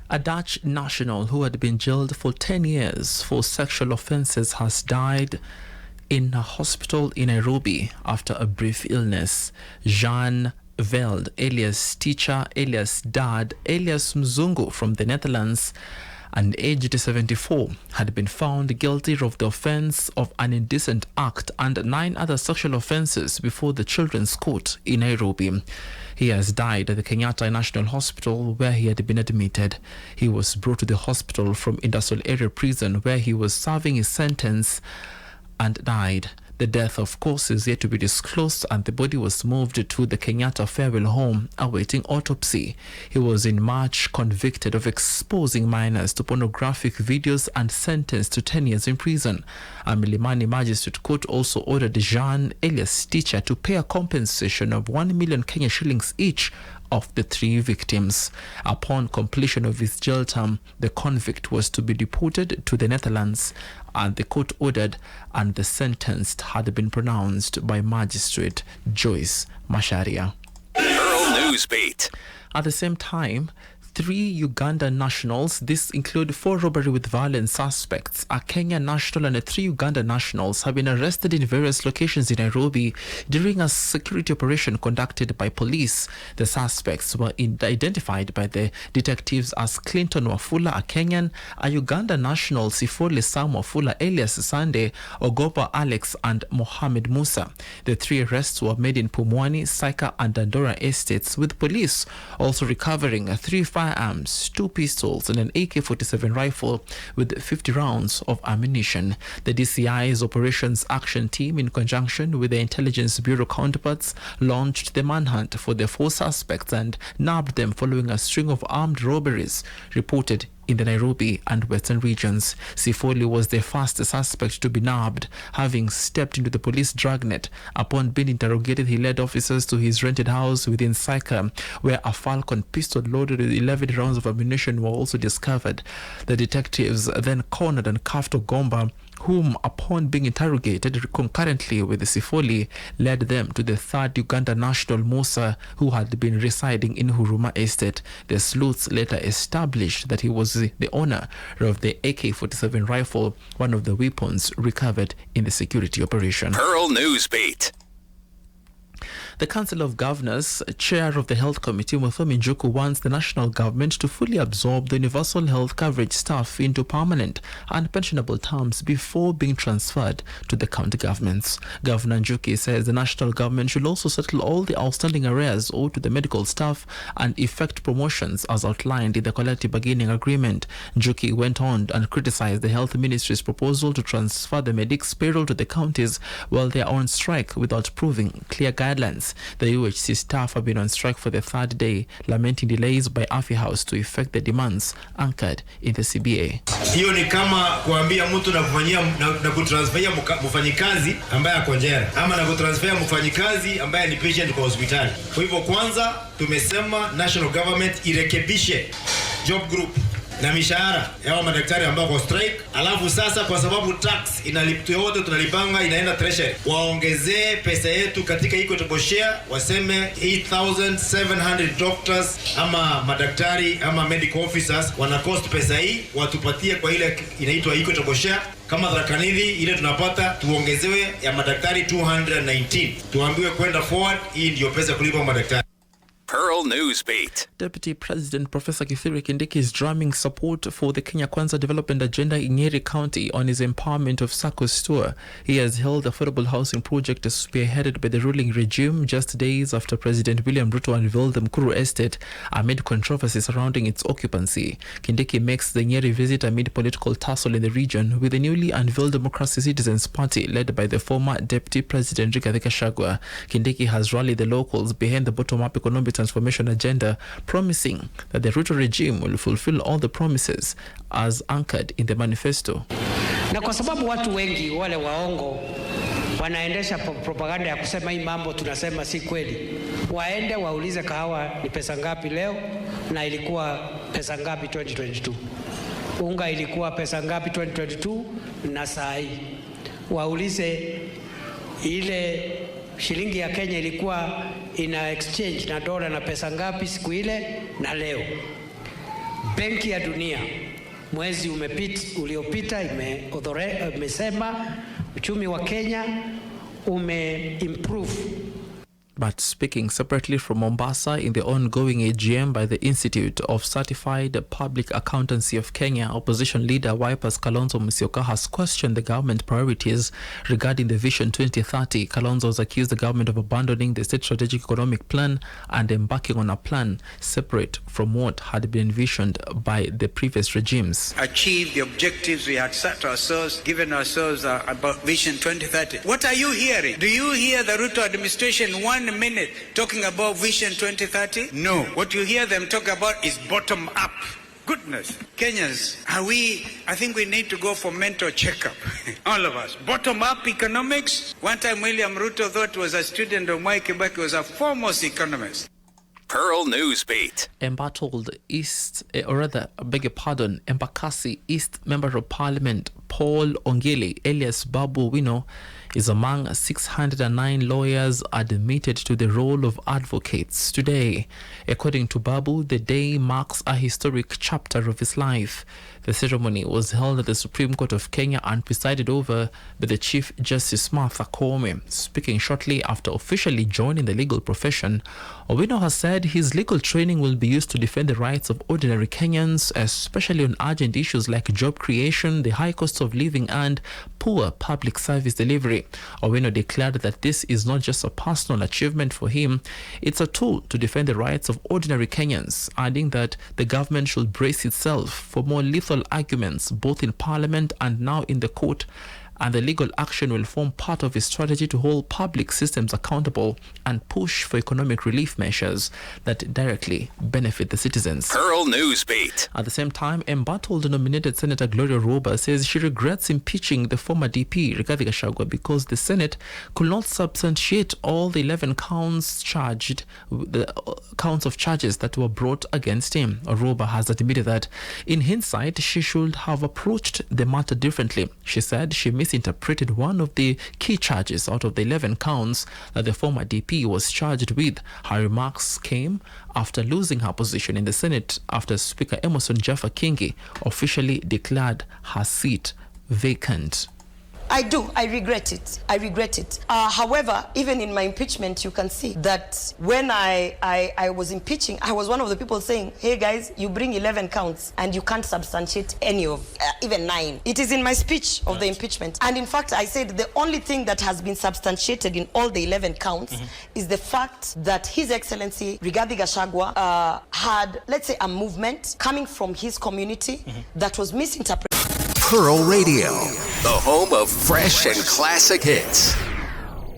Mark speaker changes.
Speaker 1: A Dutch national who had been jailed for 10 years for sexual offences has died in a hospital in Nairobi after a brief illness. Jean Veld, alias Teacher, alias Dad, alias Mzungu from the Netherlands, and aged 74, had been found guilty of the offence of an indecent act and 9 other sexual offences before the Children's Court in Nairobi. He has died at the Kenyatta National Hospital where he had been admitted. He was brought to the hospital from Industrial Area Prison where he was serving his sentence and died. The death, of course, is yet to be disclosed, and the body was moved to the Kenyatta Farewell Home awaiting autopsy. He was in March convicted of exposing minors to pornographic videos and sentenced to 10 years in prison. A Milimani Magistrate Court also ordered Jean, alias Teacher, to pay a compensation of 1 million Kenya shillings each of the 3 victims. Upon completion of his jail term, the convict was to be deported to the Netherlands, and the court ordered, and the sentence had been pronounced by Magistrate Joyce Masharia.
Speaker 2: Newsbeat.
Speaker 1: At the same time, 3 Ugandan nationals, this include 4 robbery with violence suspects, a Kenyan national and 3 Ugandan nationals, have been arrested in various locations in Nairobi during a security operation conducted by police. The suspects were identified by the detectives as Clinton Wafula, a Kenyan, a Ugandan national, Sifole Sam Wafula, alias Sunday, Orwoba Alex, and Mohamed Musa. The 3 arrests were made in Pumwani, Saika, and Dandora estates, with police also recovering 3 firearms, 2 pistols, and an AK-47 rifle with 50 rounds of ammunition. The DCI's Operations Action Team, in conjunction with the Intelligence Bureau counterparts, launched the manhunt for the 4 suspects and nabbed them following a string of armed robberies reported in the Nairobi and Western regions. Sifoli was the first suspect to be nabbed, having stepped into the police dragnet. Upon being interrogated, he led officers to his rented house within Saika, where a Falcon pistol loaded with 11 rounds of ammunition were also discovered. The detectives then cornered and cuffed Ogomba, whom, upon being interrogated concurrently with Sifoli, led them to the 3rd Uganda national, Musa, who had been residing in Huruma Estate. The sleuths later established that he was the owner of the AK-47 rifle, one of the weapons recovered in the security operation.
Speaker 2: Pearl Newsbeat.
Speaker 1: The Council of Governors, Chair of the Health Committee, Njuki, wants the national government to fully absorb the universal health coverage staff into permanent and pensionable terms before being transferred to the county governments. Governor Njuki says the national government should also settle all the outstanding arrears owed to the medical staff and effect promotions as outlined in the collective bargaining agreement. Njuki went on and criticized the Health Ministry's proposal to transfer the medics' payroll to the counties while they are on strike without proving clear guidelines. The UHC staff have been on strike for the 3rd day, lamenting delays by Afya House to effect the demands anchored in the CBA.
Speaker 3: Hiyo ni kama kuambia mtu na kutransferia mfanyikazi ambaye ako njera, ama na kutransferia mfanyikazi ambaye ni patient kwa hospitali. Kwa hivyo kwanza tumesema national government irekebishe job group na mishahara ya madaktari ambao kwa strike. Alafu sasa, kwa sababu tax inalipwa yote tunalipanga inaenda treasury, waongezee pesa yetu katika equitable share, waseme 8,700 doctors ama madaktari ama medical officers wana cost pesa hii, watupatie kwa ile inaitwa equitable share. Kama Dharakanidhi ile tunapata tuongezewe ya madaktari 219, tuambiwe kwenda forward, hii ndio pesa kulipa madaktari.
Speaker 2: Pearl Newsbeat.
Speaker 1: Deputy President Professor Kithure Kindiki is drumming support for the Kenya Kwanza development agenda in Nyeri County on his Empowerment of SACCOs tour. He has held the affordable housing project spearheaded by the ruling regime just days after President William Ruto unveiled the Mkuru estate amid controversy surrounding its occupancy. Kindiki makes the Nyeri visit amid political tussle in the region with the newly unveiled Democracy Citizens Party led by the former Deputy President Gachagua. Kindiki has rallied the locals behind the bottom-up economic transformation agenda, promising that the Ruto regime will fulfill all the promises as anchored in the manifesto.
Speaker 4: Na kwa sababu watu wengi wale waongo wanaendesha propaganda ya kusema hii mambo tunasema si kweli, waende waulize kahawa ni pesa ngapi leo na ilikuwa pesa ngapi 2022, unga ilikuwa pesa ngapi 2022 na saa hii. Waulize ile shilingi ya Kenya ilikuwa ina exchange na dola na pesa ngapi siku ile na leo. Benki ya Dunia mwezi uliopita imesema uchumi wa Kenya umeimprove.
Speaker 1: But speaking separately from Mombasa in the ongoing AGM by the Institute of Certified Public Accountancy of Kenya, opposition leader Wiper's Kalonzo has questioned the government priorities regarding the Vision 2030. Kalonzo has accused the government of abandoning the state strategic economic plan and embarking on a plan separate from what had been envisioned by the previous regimes.
Speaker 5: Achieve the objectives we had set ourselves, given ourselves about Vision 2030. What are you hearing? Do you hear the Ruto administration one minute talking about Vision 2030? No. What you hear them talk about is bottom up. Goodness. Kenyans, I think we need to go for mental checkup. All of us. Bottom up economics. One time William Ruto thought was a student of Mwai Kibaki, was a foremost economist.
Speaker 2: Pearl Newsbeat.
Speaker 1: Embattled East, Embakasi East Member of Parliament Paul Ongele, alias Babu Owino, is among 609 lawyers admitted to the role of advocates today. According to Babu, the day marks a historic chapter of his life. The ceremony was held at the Supreme Court of Kenya and presided over by the Chief Justice Martha Koome. Speaking shortly after officially joining the legal profession, Owino has said his legal training will be used to defend the rights of ordinary Kenyans, especially on urgent issues like job creation, the high cost of living, and poor public service delivery. Owino declared that this is not just a personal achievement for him, it's a tool to defend the rights of ordinary Kenyans, adding that the government should brace itself for more lethal arguments both in Parliament and now in the court, and the legal action will form part of his strategy to hold public systems accountable and push for economic relief measures that directly benefit the citizens.
Speaker 2: Pearl Newsbeat.
Speaker 1: At the same time, embattled nominated Senator Gloria Orwoba says she regrets impeaching the former DP Gachagua because the Senate could not substantiate all the 11 counts of charges that were brought against him. Orwoba has admitted that in hindsight she should have approached the matter differently. She said she misinterpreted one of the key charges out of the 11 counts that the former DP was charged with. Her remarks came after losing her position in the Senate after Speaker Emerson Jaffa Kingi officially declared her seat vacant.
Speaker 6: I do. I regret it. However, even in my impeachment, you can see that when I was impeaching, I was one of the people saying, hey guys, you bring 11 counts and you can't substantiate any of, even 9. It is in my speech of the impeachment. And in fact, I said the only thing that has been substantiated in all the 11 counts is the fact that His Excellency Rigathi Gachagua had, let's say, a movement coming from his community that was misinterpreted.
Speaker 2: Pearl Radio, the home of fresh and classic hits.